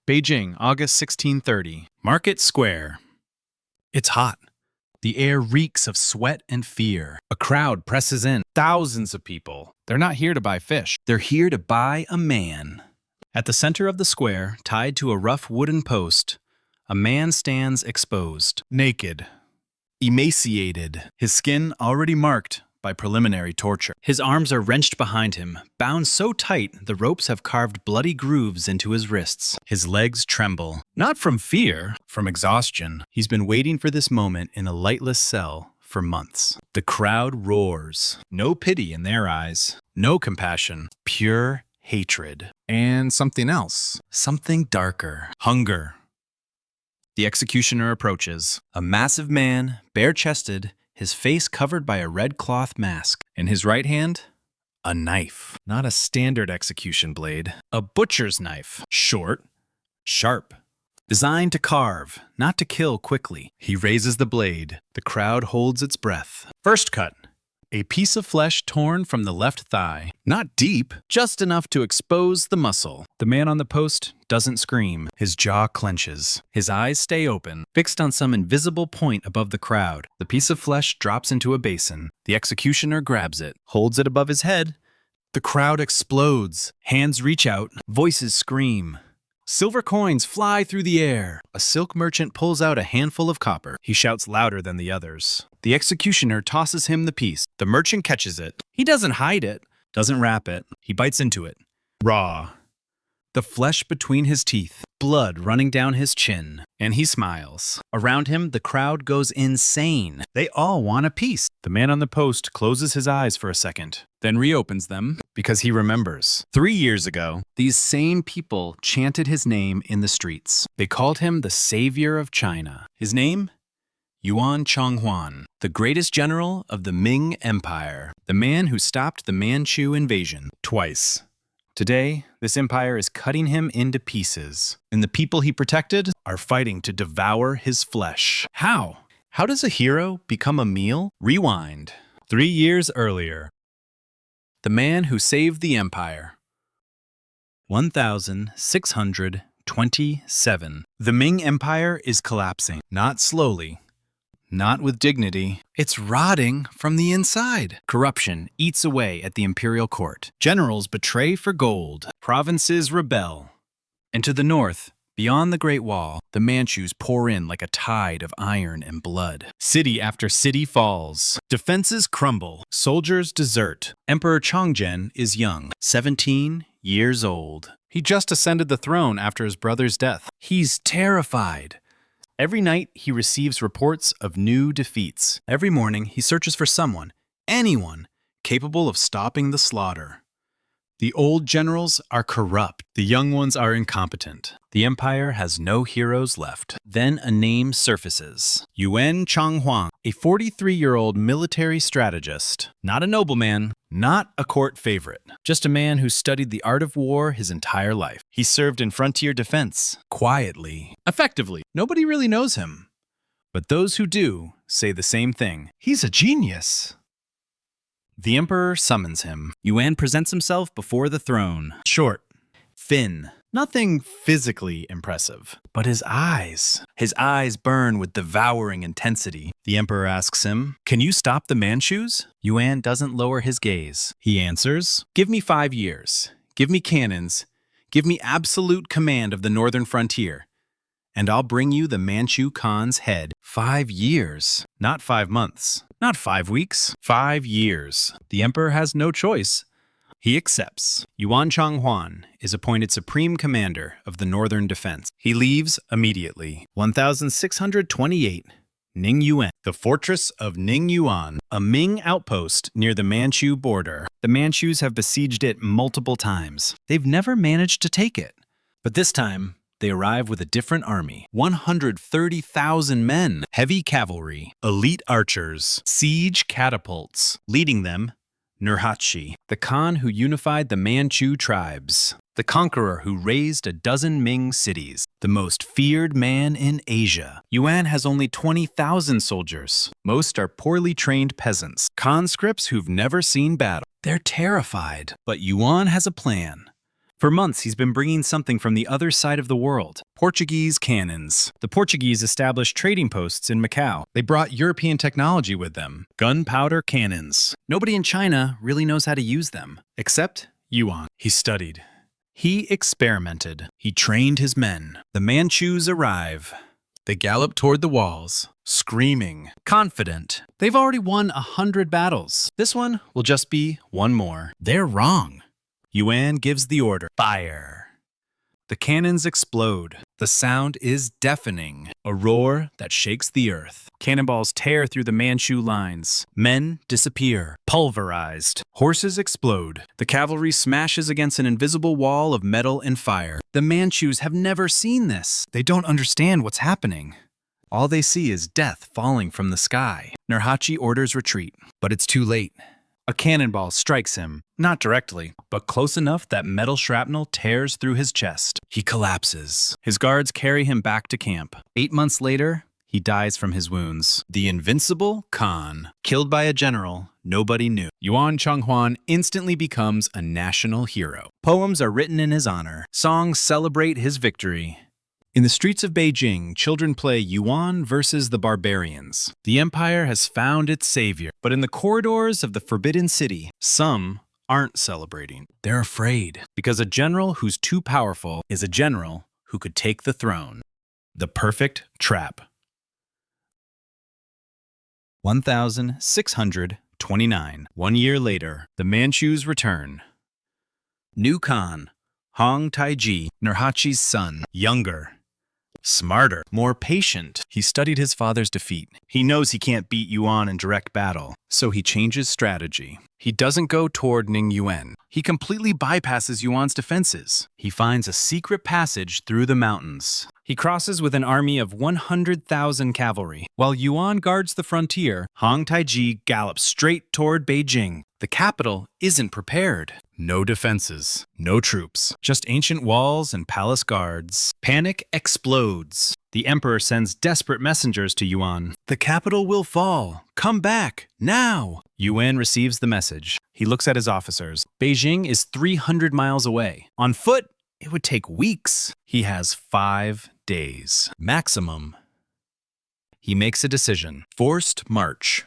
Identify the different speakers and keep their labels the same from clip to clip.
Speaker 1: Beijing, August 1630. Market Square. It's hot. The air reeks of sweat and fear. A crowd presses in. Thousands of people. They're not here to buy fish. They're here to buy a man. At the center of the square, tied to a rough wooden post, a man stands exposed, naked, emaciated, his skin already marked by preliminary torture. His arms are wrenched behind him, bound so tight the ropes have carved bloody grooves into his wrists. His legs tremble, not from fear, from exhaustion. He's been waiting for this moment in a lightless cell for months. The crowd roars. No pity in their eyes, no compassion, pure hatred.
Speaker 2: And something else.
Speaker 1: Something darker. Hunger. The executioner approaches. A massive man, bare-chested, his face covered by a red cloth mask. In his right hand, a knife. Not a standard execution blade. A butcher's knife. Short, sharp. Designed to carve, not to kill quickly. He raises the blade. The crowd holds its breath. First cut. A piece of flesh torn from the left thigh. Not deep, just enough to expose the muscle. The man on the post doesn't scream. His jaw clenches. His eyes stay open, fixed on some invisible point above the crowd. The piece of flesh drops into a basin. The executioner grabs it, holds it above his head. The crowd explodes. Hands reach out. Voices scream. Silver coins fly through the air. A silk merchant pulls out a handful of copper. He shouts louder than the others. The executioner tosses him the piece. The merchant catches it. He doesn't hide it, doesn't wrap it. He bites into it. Raw. The flesh between his teeth, blood running down his chin. And he smiles. Around him, the crowd goes insane. They all want a piece. The man on the post closes his eyes for a second, then reopens them because he remembers. 3 years ago, these same people chanted his name in the streets. They called him the savior of China. His name? Yuan Chonghuan, the greatest general of the Ming Empire, the man who stopped the Manchu invasion twice. Today, this empire is cutting him into pieces, and the people he protected are fighting to devour his flesh. How? How does a hero become a meal? Rewind. 3 years earlier. The man who saved the empire. 1627. The Ming Empire is collapsing, not slowly, not with dignity. It's rotting from the inside. Corruption eats away at the imperial court. Generals betray for gold. Provinces rebel. And to the north, beyond the Great Wall, the Manchus pour in like a tide of iron and blood. City after city falls. Defenses crumble. Soldiers desert. Emperor Chongzhen is young, 17 years old. He just ascended the throne after his brother's death. He's terrified. Every night, he receives reports of new defeats. Every morning, he searches for someone, anyone, capable of stopping the slaughter. The old generals are corrupt. The young ones are incompetent. The empire has no heroes left. Then a name surfaces. Yuan Chonghuan, a 43-year-old military strategist. Not a nobleman, not a court favorite. Just a man who studied the art of war his entire life. He served in frontier defense, quietly, effectively. Nobody really knows him. But those who do say the same thing. He's a genius. The emperor summons him. Yuan presents himself before the throne. Short, thin, nothing physically impressive. But his eyes burn with devouring intensity. The emperor asks him, "Can you stop the Manchus?" Yuan doesn't lower his gaze. He answers, "Give me 5 years. Give me cannons. Give me absolute command of the northern frontier. And I'll bring you the Manchu Khan's head." 5 years, not 5 months. Not 5 weeks, 5 years. The emperor has no choice. He accepts. Yuan Chonghuan is appointed supreme commander of the northern defense. He leaves immediately. 1628, Ningyuan, the fortress of Ningyuan, a Ming outpost near the Manchu border. The Manchus have besieged it multiple times. They've never managed to take it. But this time, they arrive with a different army. 130,000 men, heavy cavalry, elite archers, siege catapults. Leading them, Nurhaci, the Khan who unified the Manchu tribes, the conqueror who razed a dozen Ming cities, the most feared man in Asia. Yuan has only 20,000 soldiers. Most are poorly trained peasants, conscripts who've never seen battle. They're terrified. But Yuan has a plan. For months, he's been bringing something from the other side of the world. Portuguese cannons. The Portuguese established trading posts in Macau.
Speaker 2: They brought European technology with them.
Speaker 1: Gunpowder cannons. Nobody in China really knows how to use them, except Yuan. He studied. He experimented. He trained his men. The Manchus arrive. They gallop toward the walls, screaming, confident. They've already won 100 battles. This one will just be one more. They're wrong. Yuan gives the order. Fire. The cannons explode. The sound is deafening, a roar that shakes the earth. Cannonballs tear through the Manchu lines. Men disappear, pulverized. Horses explode. The cavalry smashes against an invisible wall of metal and fire. The Manchus have never seen this. They don't understand what's happening. All they see is death falling from the sky. Nurhaci orders retreat, but it's too late. A cannonball strikes him, not directly, but close enough that metal shrapnel tears through his chest. He collapses. His guards carry him back to camp. 8 months later, he dies from his wounds. The invincible Khan, killed by a general nobody knew. Yuan Chonghuan instantly becomes a national hero. Poems are written in his honor. Songs celebrate his victory. In the streets of Beijing, children play Yuan versus the barbarians. The empire has found its savior. But in the corridors of the Forbidden City, some aren't celebrating. They're afraid. Because a general who's too powerful is a general who could take the throne. The perfect trap. 1629. 1 year later, the Manchus return. New Khan, Hong Taiji, Nurhaci's son, younger. Smarter, more patient. He studied his father's defeat. He knows he can't beat Yuan in direct battle, so he changes strategy. He doesn't go toward Ningyuan. He completely bypasses Yuan's defenses. He finds a secret passage through the mountains. He crosses with an army of 100,000 cavalry. While Yuan guards the frontier, Hong Taiji gallops straight toward Beijing. The capital isn't prepared. No defenses, no troops, just ancient walls and palace guards. Panic explodes. The emperor sends desperate messengers to Yuan. The capital will fall. Come back, now. Yuan receives the message. He looks at his officers. Beijing is 300 miles away. On foot, it would take weeks. He has 5 days, maximum. He makes a decision. Forced march.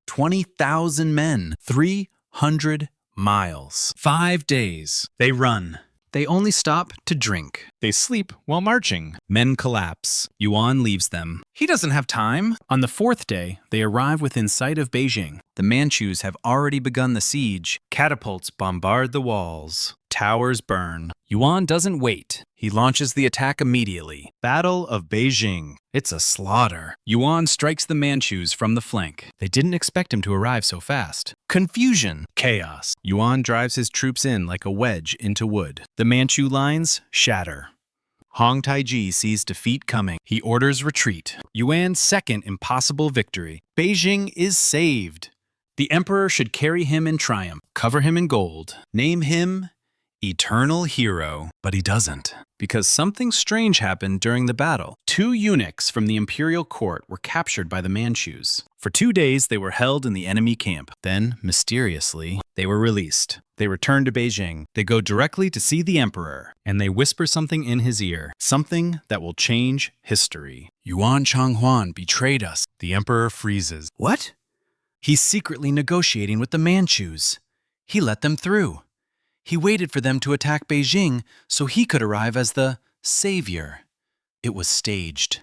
Speaker 1: 20,000 men, 300 miles, 5 days. They run. They only stop to drink. They sleep while marching. Men collapse. Yuan leaves them. He doesn't have time. On the 4th day, they arrive within sight of Beijing. The Manchus have already begun the siege. Catapults bombard the walls. Towers burn. Yuan doesn't wait. He launches the attack immediately. Battle of Beijing. It's a slaughter. Yuan strikes the Manchus from the flank. They didn't expect him to arrive so fast. Confusion. Chaos. Yuan drives his troops in like a wedge into wood. The Manchu lines shatter. Hong Taiji sees defeat coming. He orders retreat. Yuan's second impossible victory. Beijing is saved. The emperor should carry him in triumph, cover him in gold, name him Eternal Hero. But he doesn't, because something strange happened during the battle. 2 eunuchs from the imperial court were captured by the Manchus. For 2 days, they were held in the enemy camp. Then, mysteriously, they were released. They return to Beijing. They go directly to see the emperor, and they whisper something in his ear, something that will change history. Yuan Chonghuan betrayed us. The emperor freezes. What? He's secretly negotiating with the Manchus. He let them through. He waited for them to attack Beijing so he could arrive as the savior. It was staged.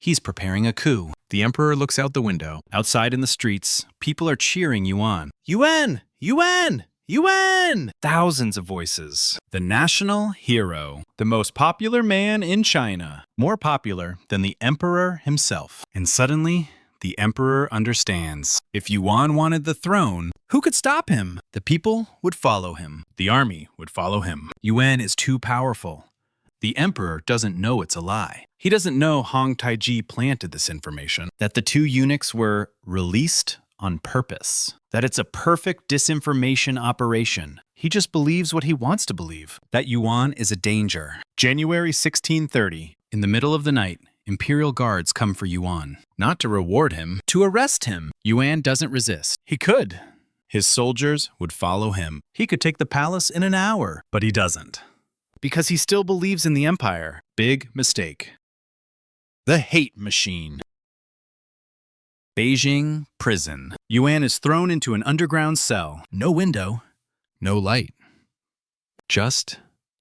Speaker 1: He's preparing a coup. The emperor looks out the window. Outside in the streets, people are cheering Yuan. Yuan! Yuan! Yuan! Thousands of voices. The national hero. The most popular man in China. More popular than the emperor himself. And suddenly, the emperor understands. If Yuan wanted the throne, who could stop him? The people would follow him. The army would follow him. Yuan is too powerful. The emperor doesn't know it's a lie. He doesn't know Hong Taiji planted this information, that the 2 eunuchs were released on purpose, that it's a perfect disinformation operation. He just believes what he wants to believe, that Yuan is a danger. January 1630, in the middle of the night, imperial guards come for Yuan, not to reward him, to arrest him. Yuan doesn't resist. He could. His soldiers would follow him. He could take the palace in an hour, but he doesn't. because he still believes in the empire. Big mistake. The hate machine. Beijing prison. Yuan is thrown into an underground cell. No window, no light. Just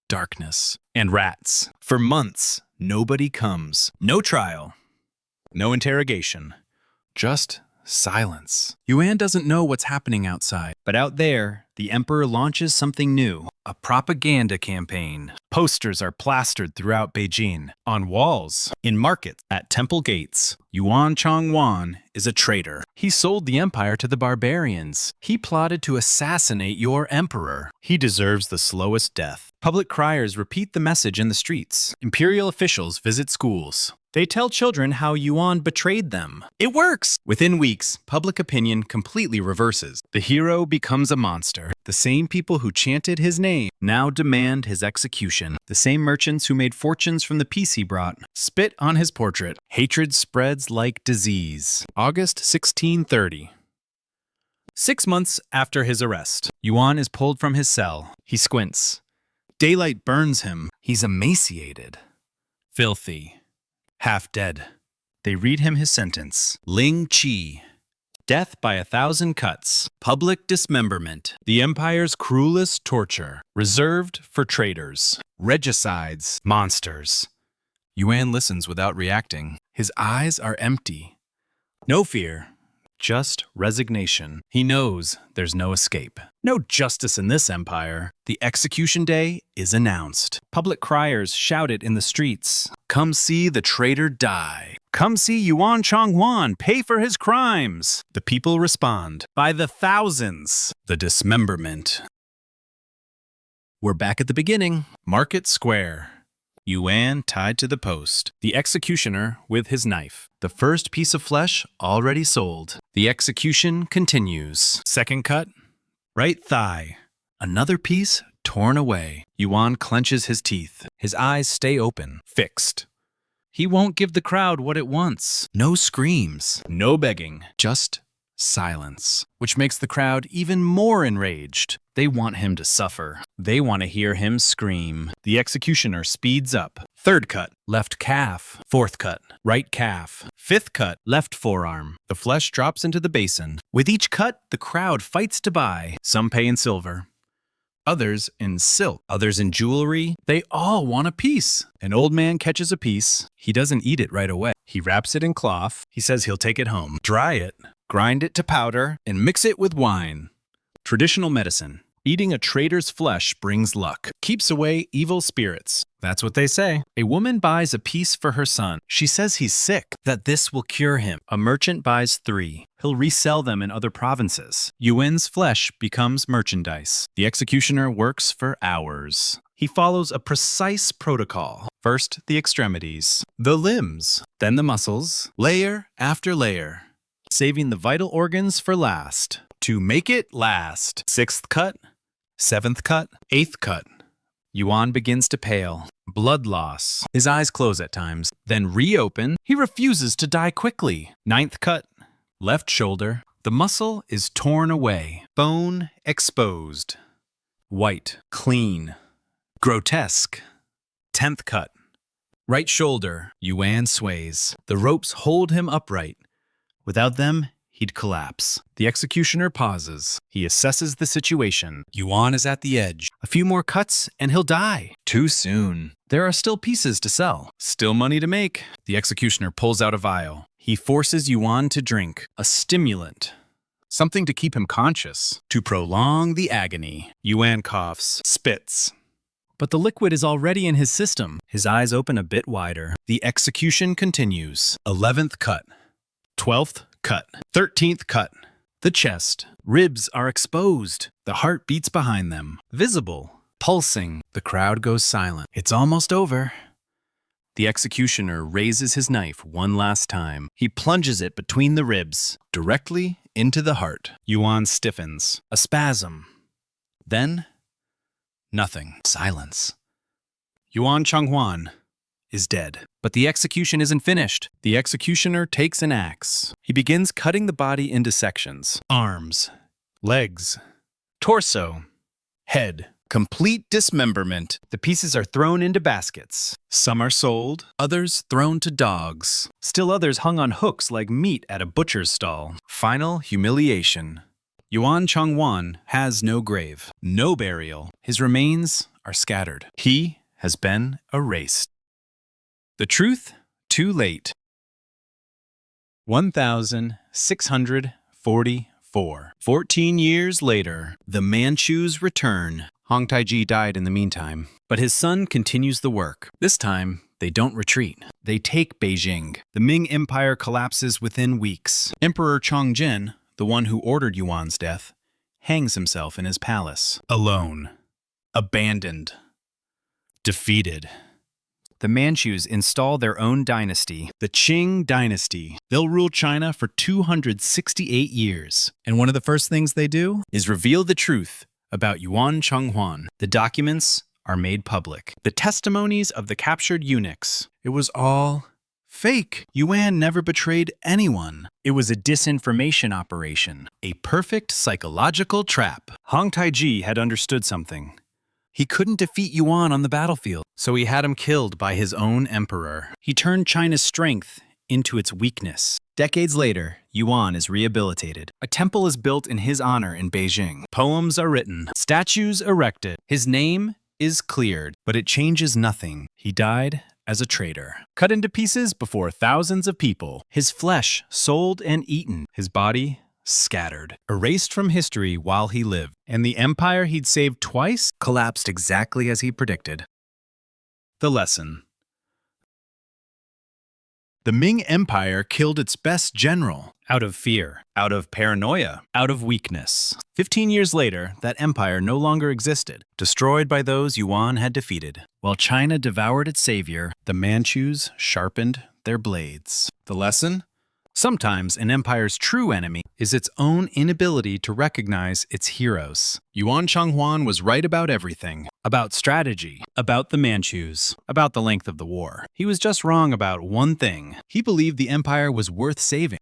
Speaker 1: darkness and rats. For months, nobody comes. No trial, no interrogation. Just silence. Yuan doesn't know what's happening outside. But out there, the emperor launches something new. A propaganda campaign. Posters are plastered throughout Beijing. On walls, in markets, at temple gates. Yuan Chonghuan is a traitor. He sold the empire to the barbarians. He plotted to assassinate your emperor. He deserves the slowest death. Public criers repeat the message in the streets. Imperial officials visit schools. They tell children how Yuan betrayed them. It works! Within weeks, public opinion completely reverses. The hero becomes a monster. The same people who chanted his name now demand his execution. The same merchants who made fortunes from the peace he brought spit on his portrait. Hatred spreads like disease. August 1630. 6 months after his arrest, Yuan is pulled from his cell. He squints. Daylight burns him. He's emaciated. Filthy. Half dead. They read him his sentence. Lingchi. Death by 1,000 cuts. Public dismemberment. The empire's cruelest torture. Reserved for traitors. Regicides. Monsters. Yuan listens without reacting. His eyes are empty. No fear. Just resignation. He knows there's no escape. No justice in this empire. The execution day is announced. Public criers shout it in the streets. Come see the traitor die. Come see Yuan Chonghuan pay for his crimes. The people respond by the thousands. The dismemberment. We're back at the beginning. Market Square. Yuan tied to the post. The executioner with his knife. The first piece of flesh already sold. The execution continues. Second cut. Right thigh. Another piece torn away. Yuan clenches his teeth. His eyes stay open, fixed. He won't give the crowd what it wants. No screams, no begging, just silence, which makes the crowd even more enraged. They want him to suffer. They want to hear him scream. The executioner speeds up. Third cut, left calf. Fourth cut, right calf. Fifth cut, left forearm. The flesh drops into the basin. With each cut, the crowd fights to buy. Some pay in silver. Others in silk, others in jewelry. They all want a piece. An old man catches a piece. He doesn't eat it right away. He wraps it in cloth. He says he'll take it home, dry it, grind it to powder, and mix it with wine. Traditional medicine. Eating a traitor's flesh brings luck, keeps away evil spirits. That's what they say. A woman buys a piece for her son. She says he's sick, that this will cure him. A merchant buys 3. He'll resell them in other provinces. Yuan's flesh becomes merchandise. The executioner works for hours. He follows a precise protocol. First, the extremities, the limbs, then the muscles, layer after layer, saving the vital organs for last. To make it last. 6th cut, 7th cut, 8th cut. Yuan begins to pale. Blood loss. His eyes close at times, then reopen. He refuses to die quickly. 9th cut, left shoulder. The muscle is torn away. Bone exposed. White, clean, grotesque. 10th cut, right shoulder. Yuan sways. The ropes hold him upright. Without them, he'd collapse. The executioner pauses. He assesses the situation. Yuan is at the edge. A few more cuts and he'll die. Too soon. There are still pieces to sell. Still money to make. The executioner pulls out a vial. He forces Yuan to drink. A stimulant. Something to keep him conscious. To prolong the agony. Yuan coughs. Spits. But the liquid is already in his system. His eyes open a bit wider. The execution continues. 11th cut. 12th cut. 13th cut. The chest. Ribs are exposed. The heart beats behind them. Visible. Pulsing. The crowd goes silent. It's almost over. The executioner raises his knife one last time. He plunges it between the ribs, directly into the heart. Yuan stiffens. A spasm. Then, nothing. Silence. Yuan Chonghuan is dead. But the execution isn't finished. The executioner takes an axe. He begins cutting the body into sections. Arms, legs, torso, head, Complete dismemberment.
Speaker 2: The pieces are thrown into baskets.
Speaker 1: Some are sold, others thrown to dogs.
Speaker 2: Still others hung on hooks like meat at a butcher's stall.
Speaker 1: Final humiliation.
Speaker 2: Yuan Chonghuan has no grave, no burial.
Speaker 1: His remains are scattered. He has been erased. The truth, too late.
Speaker 2: 1644. 14 years later, the Manchus return.
Speaker 1: Hong Taiji died in the meantime.
Speaker 2: But his son continues the work.
Speaker 1: This time, they don't retreat.
Speaker 2: They take Beijing. The Ming Empire collapses within weeks. Emperor Chongjin, the one who ordered Yuan's death, hangs himself in his palace.
Speaker 1: Alone. Abandoned. Defeated.
Speaker 2: The Manchus install their own dynasty, the Ming Dynasty. They'll rule China for 268 years.
Speaker 1: And one of the first things they do
Speaker 2: Is reveal the truth about Yuan Chonghuan. The documents are made public. The testimonies of the captured eunuchs. It was all fake. Yuan never betrayed anyone. It was a disinformation operation, a perfect psychological trap. Hong Taiji had understood something. He couldn't defeat Yuan on the battlefield, so he had him killed by his own emperor. He turned China's strength into its weakness. Decades later, Yuan is rehabilitated. A temple is built in his honor in Beijing. Poems are written, statues erected. His name is cleared, but it changes nothing. He died as a traitor, cut into pieces before thousands of people. His flesh sold and eaten. His body scattered, erased from history while he lived. And the empire he'd saved twice collapsed exactly as he predicted. The lesson.
Speaker 1: The Ming Empire killed its best general.
Speaker 2: Out of fear, out of paranoia, out of weakness. 15 years later, that empire no longer existed, destroyed by those Yuan had defeated. While China devoured its savior, the Manchus sharpened their blades.
Speaker 1: The lesson?
Speaker 2: Sometimes an empire's true enemy is its own inability to recognize its heroes.
Speaker 1: Yuan Chonghuan was right about everything.
Speaker 2: About strategy, about the Manchus, about the length of the war. He was just wrong about one thing. He believed the empire was worth saving.